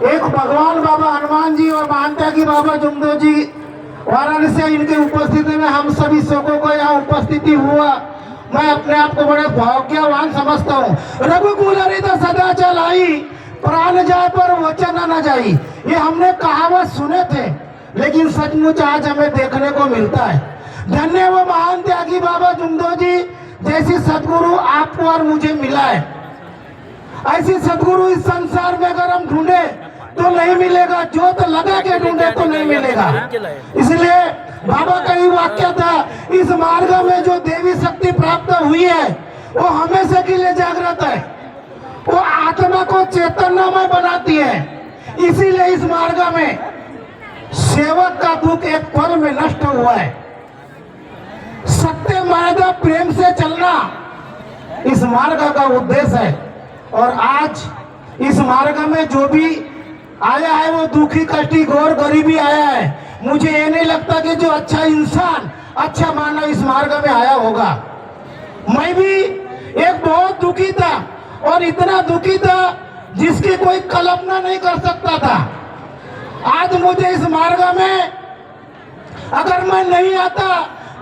एक भगवान बाबा हनुमान जी और महात्यागी बाबा जुमदो जी वाराणसी, इनके उपस्थिति में हम सभी शोकों को यहाँ उपस्थिति हुआ। मैं अपने आप को बड़े भाग्यवान समझता हूँ। रघुकुल हरित सदा चलाई, प्राण जाए पर वचन न जाई। ये हमने कहावत सुने थे, लेकिन सचमुच आज हमें देखने को मिलता है। धन्य वो महान त्यागी बाबा जुमदो जी जैसी सदगुरु आपको और मुझे मिला है। ऐसी सदगुरु इस संसार में अगर हम ढूंढे तो नहीं मिलेगा, जोत लगा के ढूंढे तो नहीं मिलेगा। इसलिए बाबा का ही वाक्य था, इस मार्ग में जो देवी शक्ति प्राप्त हुई है वो हमेशा के लिए जागृत है, वो आत्मा को चैतन्यमय बनाती है। इसीलिए इस मार्ग में सेवक का दुख एक पल में नष्ट हुआ है। सत्य मर्यादा प्रेम से चलना इस मार्ग का उद्देश्य है। और आज इस मार्ग में जो भी आया है वो दुखी कष्टी घोर गरीबी आया है। मुझे ये नहीं लगता कि जो अच्छा इंसान अच्छा मानव इस मार्ग में आया होगा। मैं भी एक बहुत दुखी था, और इतना दुखी था जिसकी कोई कल्पना नहीं कर सकता था। आज मुझे इस मार्ग में अगर मैं नहीं आता,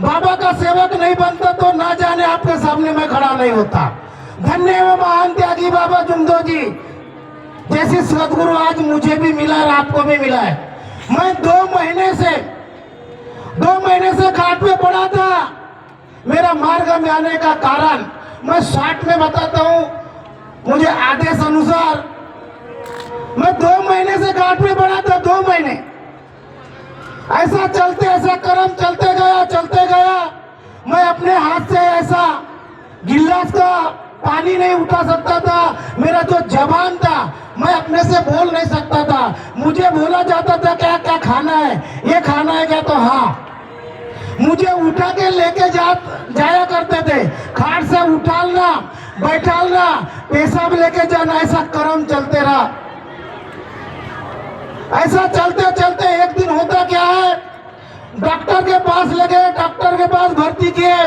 बाबा का सेवक नहीं बनता, तो ना जाने आपके सामने मैं खड़ा नहीं होता। धन्य वो महान त्यागी बाबा जुमदो जी जैसे सदगुरु आज मुझे भी मिला और आपको भी मिला है। मैं 2 महीने से घाट पे पड़ा था। मेरा मार्ग में आने का कारण मैं शॉर्ट में बताता हूँ। मुझे आदेश अनुसार मैं 2 महीने से घाट पे पड़ा था। 2 महीने ऐसा चलते, ऐसा कर्म चलते गया। मैं अपने हाथ से ऐसा गिलास का पानी नहीं उठा सकता था। मेरा जो जबान था मैं अपने से बोल नहीं सकता था। मुझे बोला जाता था क्या क्या खाना है, ये खाना है क्या, तो हाँ। मुझे उठा के लेके जाया करते थे। खाट से उठालना, बैठालना, पेशाब लेके जाना, ऐसा कर्म चलते रहा। ऐसा चलते चलते एक दिन होता क्या है, डॉक्टर के पास लगे, डॉक्टर के पास भर्ती किए।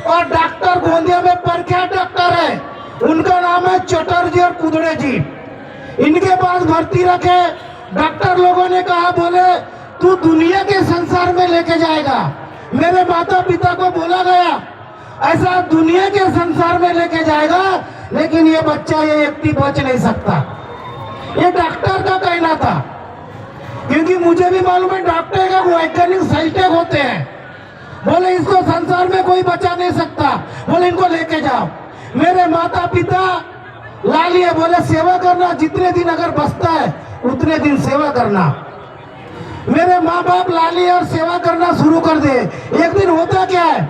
और डॉक्टर गोंदिया में प्रख्यात डॉक्टर है, उनका नाम है चटर्जी और कुदड़े जी। इनके पास भर्ती रखे। डॉक्टर लोगों ने कहा, बोले तू दुनिया के संसार में लेके जाएगा। मेरे माता पिता को बोला गया ऐसा दुनिया के संसार में लेके जाएगा, लेकिन ये बच्चा, ये व्यक्ति बच नहीं सकता। ये डॉक्टर का कहना था, क्योंकि मुझे भी मालूम है डॉक्टर का वैज्ञानिक साइंटिस्ट होते हैं। बोले इसको संसार में कोई बचा नहीं सकता, बोले इनको लेके जाओ। मेरे माता पिता ला लिए, बोले सेवा करना, जितने दिन अगर बचता है उतने दिन सेवा करना। मेरे माँ बाप ला लिए और सेवा करना शुरू कर दे। एक दिन होता क्या है,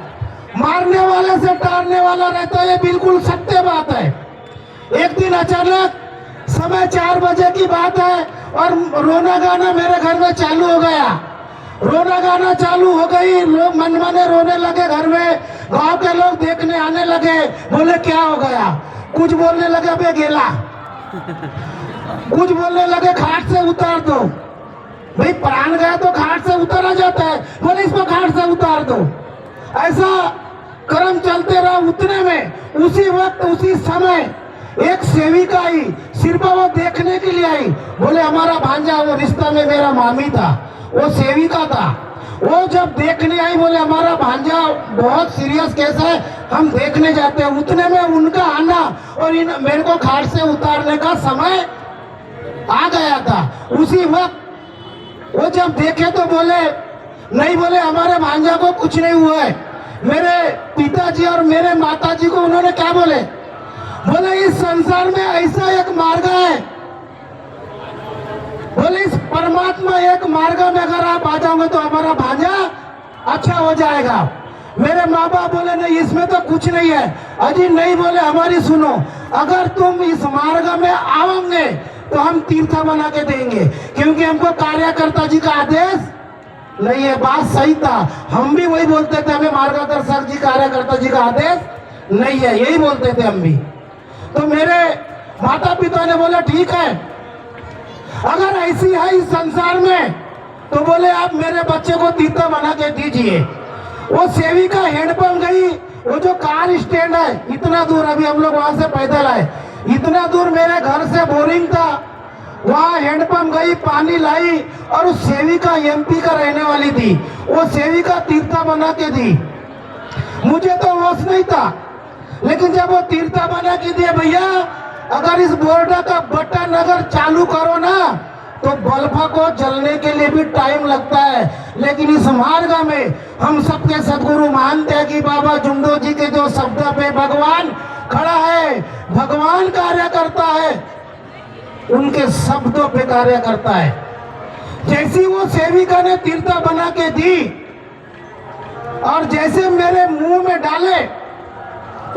मारने वाले से टारने वाला रहता है, ये बिल्कुल सत्य बात है। एक दिन अचानक समय 4 बजे की बात है और रोना गाना मेरे घर में चालू हो गया। रोना गाना चालू हो गई, लोग मनमाने रोने लगे घर में। गांव के लोग देखने आने लगे, बोले क्या हो गया। कुछ बोलने लगे बे गेला, कुछ बोलने लगे खाट से उतार दो। भाई प्राण गया तो खाट से उतारा जाता है, बोले इसको खाट से उतार दो। ऐसा कर्म चलते रहा। उतने में उसी वक्त उसी समय एक सेविका आई, सिर्फ वो देखने के लिए आई। बोले हमारा भांजा, वो रिश्ता में मेरा मामी था, वो सेविका था। वो जब देखने आई, बोले हमारा भांजा बहुत सीरियस केस है, हम देखने जाते हैं। उतने में उनका आना और मेरे को खाट से उतारने का समय आ गया था। उसी वक्त वो जब देखे तो बोले नहीं, बोले हमारे भांजा को कुछ नहीं हुआ है। मेरे पिताजी और मेरे माताजी को उन्होंने क्या बोले, बोले इस संसार में ऐसा एक मार्ग है, बोले इस परमात्मा एक मार्ग में अगर आप आ जाओगे तो हमारा भांजा अच्छा हो जाएगा। मेरे माँ बाप बोले नहीं, इसमें तो कुछ नहीं है। अजी नहीं, बोले हमारी सुनो, अगर तुम इस मार्ग में आओगे तो हम तीर्थ बना के देंगे, क्योंकि हमको कार्यकर्ता जी का आदेश नहीं है। बात सही था, हम भी वही बोलते थे, हमें मार्गदर्शक जी कार्यकर्ता जी का आदेश नहीं है, यही बोलते थे हम भी। तो मेरे माता पिता ने बोला ठीक है, अगर ऐसी है इस संसार में तो बोले आप मेरे बच्चे को तीर्थ बना के दीजिए। वो सेविका हैंडपंप गई, वो जो कार स्टैंड है इतना दूर, अभी हम लोग वहां से पैदल आए, इतना दूर मेरे घर से बोरिंग था, वहाँ हैंडपंप गई, पानी लाई और उस सेविका एमपी का रहने वाली थी, वो सेविका तीर्था बना के दी। मुझे तो होश नहीं था, लेकिन जब वो तीर्था बना के दिया, भैया अगर इस बोर्ड का बटन अगर चालू करो ना तो बल्ब को जलने के लिए भी टाइम लगता है, लेकिन इस मार्ग में हम सबके सदगुरु मानते हैं कि बाबा जुंडो जी के जो शब्द पे भगवान खड़ा है, भगवान कार्य करता है, उनके शब्दों पे कार्य करता है। जैसी वो सेविका ने तीर्था बना के दी और जैसे मेरे मुंह में डाले,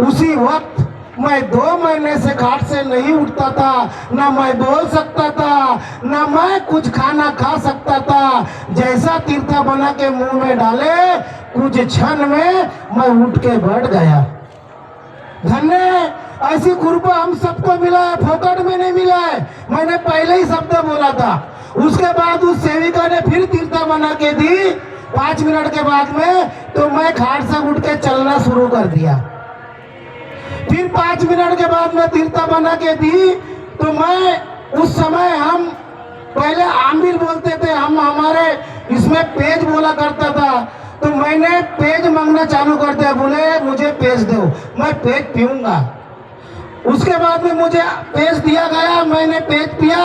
उसी वक्त मैं 2 महीने से खाट से नहीं उठता था, ना मैं बोल सकता था, ना मैं कुछ खाना खा सकता था। जैसा तीर्था बना के मुंह में डाले, कुछ क्षण में मैं उठ के बैठ गया। धन्य, ऐसी कृपा हम सबको मिला है, फोकट में नहीं मिला है। मैंने पहले ही शब्द बोला था। उसके बाद उस सेविका ने फिर तीर्था बना के दी 5 मिनट के बाद में, तो मैं खाट से उठ के चलना शुरू कर दिया। फिर 5 मिनट के बाद में तीर्था बना के दी, तो मैं उस समय, हम पहले आमिल बोलते थे, हम हमारे इसमें पेज बोला करता था, तो मैंने पेज मांगना चालू कर दिया। बोले मुझे पेज दो, मैं पेज पीऊंगा। उसके बाद में मुझे पेज दिया गया, मैंने पेज पिया,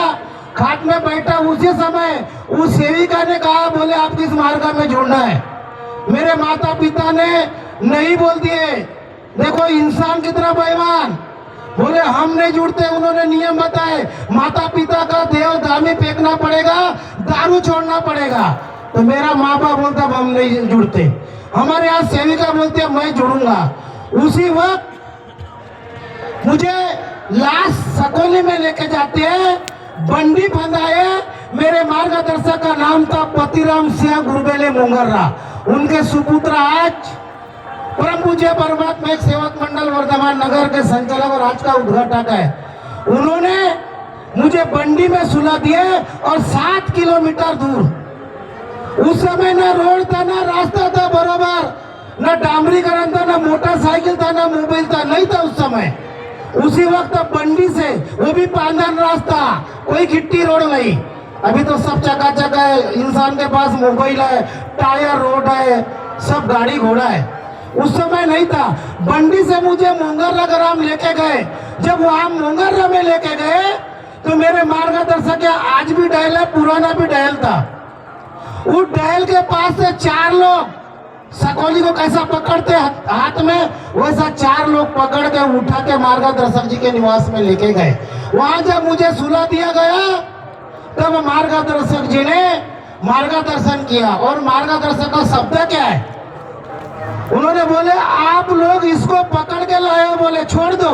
खाट में बैठा। उसी समय उस सेविका ने कहा, बोले आप किस मार्ग में जुड़ना है। मेरे माता पिता ने नहीं बोल दिए, देखो इंसान कितना बेईमान, बोले हम नहीं जुड़ते। उन्होंने नियम बताए, माता पिता का देव दामी फेंकना पड़ेगा, दारू छोड़ना पड़ेगा। तो मेरा माँ बाप बोलता हम नहीं जुड़ते। हमारे यहाँ सेविका बोलते है मैं जुड़ूंगा। उसी वक्त मुझे लास्ट सकोली में लेके जाते हैं, बंडी बंधाए। मेरे मार्गदर्शक का नाम था पतिराम सिंह गुरबेले मोंगर्रा। उनके सुपुत्र आज परम पूज्य परमात्मा एक सेवक मंडल वर्धमान नगर के संचालक और आज का उद्घाटक है। उन्होंने मुझे बंडी में सुला दिए और 7 किलोमीटर दूर, उस समय ना रोड था, ना रास्ता था बराबर, ना डामरीकरण था, ना मोटरसाइकिल था, ना मोबाइल था, नहीं था उस समय। उसी वक्त बंडी से, वो भी पांदन रास्ता, कोई गिट्टी रोड नहीं। अभी तो सब चकाचक है, इंसान के पास मोबाइल है, टायर रोड है, सब गाड़ी घोड़ा है। उस समय नहीं था। बंडी से मुझे मोंगर्रा ग्राम लेके गए। जब वहां मोंगर्रा में लेके गए, तो मेरे मार्गदर्शक आज भी डैल है, पुराना भी डैल था। उस डैल के पास से 4 लोग सकोली को कैसा पकड़ते हाथ में, वैसा 4 लोग पकड़ के उठा के मार्गदर्शक जी के निवास में लेके गए। वहां जब मुझे सुला दिया गया, तब मार्गदर्शक जी ने मार्गदर्शन किया। और मार्गदर्शक का शब्द क्या है, उन्होंने बोले आप लोग इसको पकड़ के लाए हो, बोले छोड़ दो,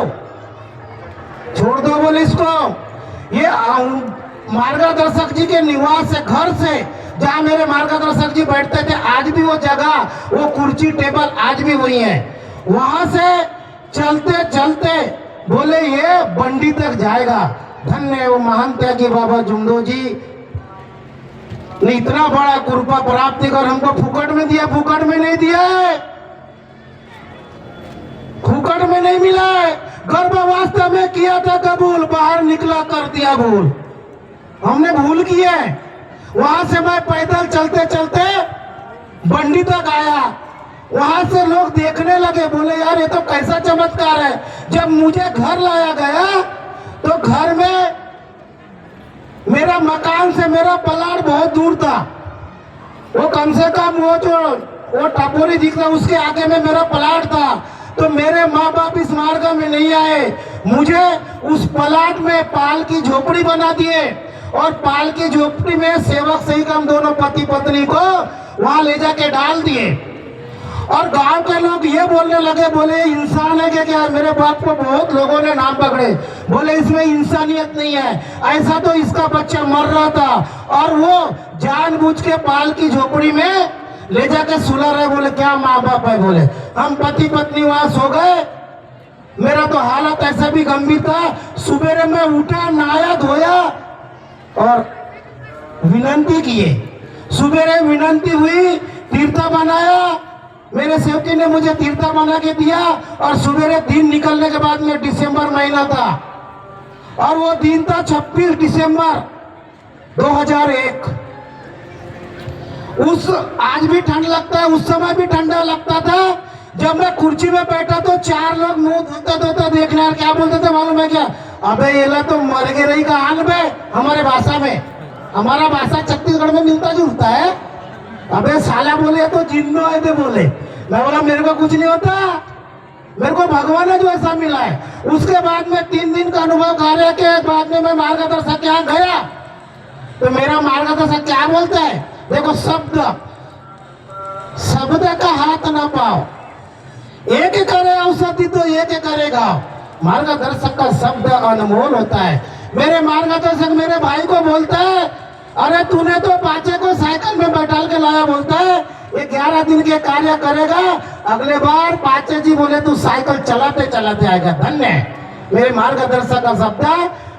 छोड़ दो बोले इसको। ये मार्गदर्शक जी के निवास से, घर से, जहाँ मेरे मार्गदर्शक जी बैठते थे, आज भी वो जगह, वो कुर्सी टेबल आज भी वही है। वहां से चलते चलते बोले ये बंडी तक जाएगा। धन्य वो महान त्यागी बाबा जुंडो जी ने इतना बड़ा कृपा प्राप्ति कर हमको फुकट में दिया। फुकट में नहीं दिया है, फुकट में नहीं मिला है। गर्भावस्था में किया था कबूल, बाहर निकला कर दिया भूल। हमने भूल किया है। वहां से मैं पैदल चलते चलते बंडी तक आया। वहां से लोग देखने लगे, बोले यार ये तो कैसा चमत्कार है। जब मुझे घर लाया गया, तो घर में मेरा मकान से मेरा प्लाट बहुत दूर था। वो कम से कम वो टापोरी दिख रहा, उसके आगे में मेरा प्लाट था। तो मेरे माँ बाप इस मार्ग में नहीं आए, मुझे उस प्लाट में पाल की झोपड़ी बना दिए। और पाल की झोपड़ी में सेवक सही हम दोनों पति पत्नी को वहां ले जाके डाल दिए। और गांव के लोग ये बोलने लगे, बोले इंसान है क्या? मेरे बाप को बहुत लोगों ने नाम पकड़े, बोले इसमें इंसानियत नहीं है, ऐसा तो इसका बच्चा मर रहा था और वो जानबूझ के पाल की झोपड़ी में ले जाके सुला रहे। बोले क्या माँ बाप है? बोले हम पति पत्नी वहां सो गए। मेरा तो हालत ऐसा भी गंभीर था। सुबह में उठा, नहाया धोया और विनती किए। सुबह विनती हुई, तीर्था बनाया। मेरे सेवकी ने मुझे तीर्था बना के दिया। और सुबह दिन निकलने के बाद में दिसंबर महीना था और वो दिन था 26 दिसंबर। 2001। उस आज भी ठंड लगता है, उस समय भी ठंडा लगता था। जब मैं कुर्सी में बैठा तो 4 लोग मुंह धोते धोते देखना, क्या बोलते थे मालूम है क्या? अबे ये ला तो मर गए रही का हाल में। हमारे भाषा में, हमारा भाषा छत्तीसगढ़ में मिलता जुलता है। अबे साला बोले तो जिन्नो है थे बोले। मैं बोला मेरे को कुछ नहीं होता, मेरे को भगवान ने जो ऐसा मिला है। उसके बाद में 3 दिन का अनुभव कार्य के बाद में मैं मार्गदर्शक के यहाँ गया तो मेरा मार्गदर्शक क्या बोलता है, देखो शब्द शब्द का हाथ ना पाओ, एक करे औषधि तो एक करेगा। मार्गदर्शक का शब्द अनमोल होता है। मेरे मार्गदर्शक मेरे भाई को बोलता है, अरे तूने तो पाचे को साइकिल में बैठाल के लाया, बोलता है ये 11 दिन के कार्य करेगा, अगले बार पाचे जी बोले तू साइकिल चलाते चलाते आएगा। धन्य है मेरे मार्गदर्शक का शब्द।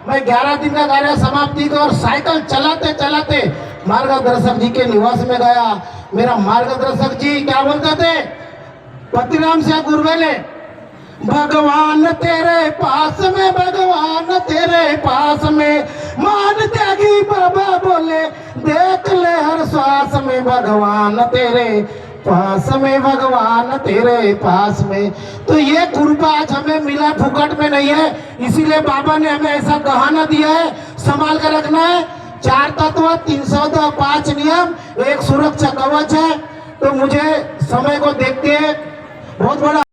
मैं 11 दिन का कार्य समाप्ति को और साइकिल चलाते चलाते मार्गदर्शक जी के निवास में गया। मेरा मार्गदर्शक जी क्या बोलते थे, पतिराम से गुरुवेले, भगवान तेरे पास में, भगवान तेरे पास में, मान त्यागी बाबा बोले देख ले हर श्वास में, भगवान तेरे पास में, भगवान तेरे पास में। तो ये कृपा आज हमें मिला, फुकट में नहीं है, इसीलिए बाबा ने हमें ऐसा गहना दिया है, संभाल कर रखना है। 4 तत्व, 305 नियम, एक सुरक्षा कवच है। तो मुझे समय को देखते बहुत बड़ा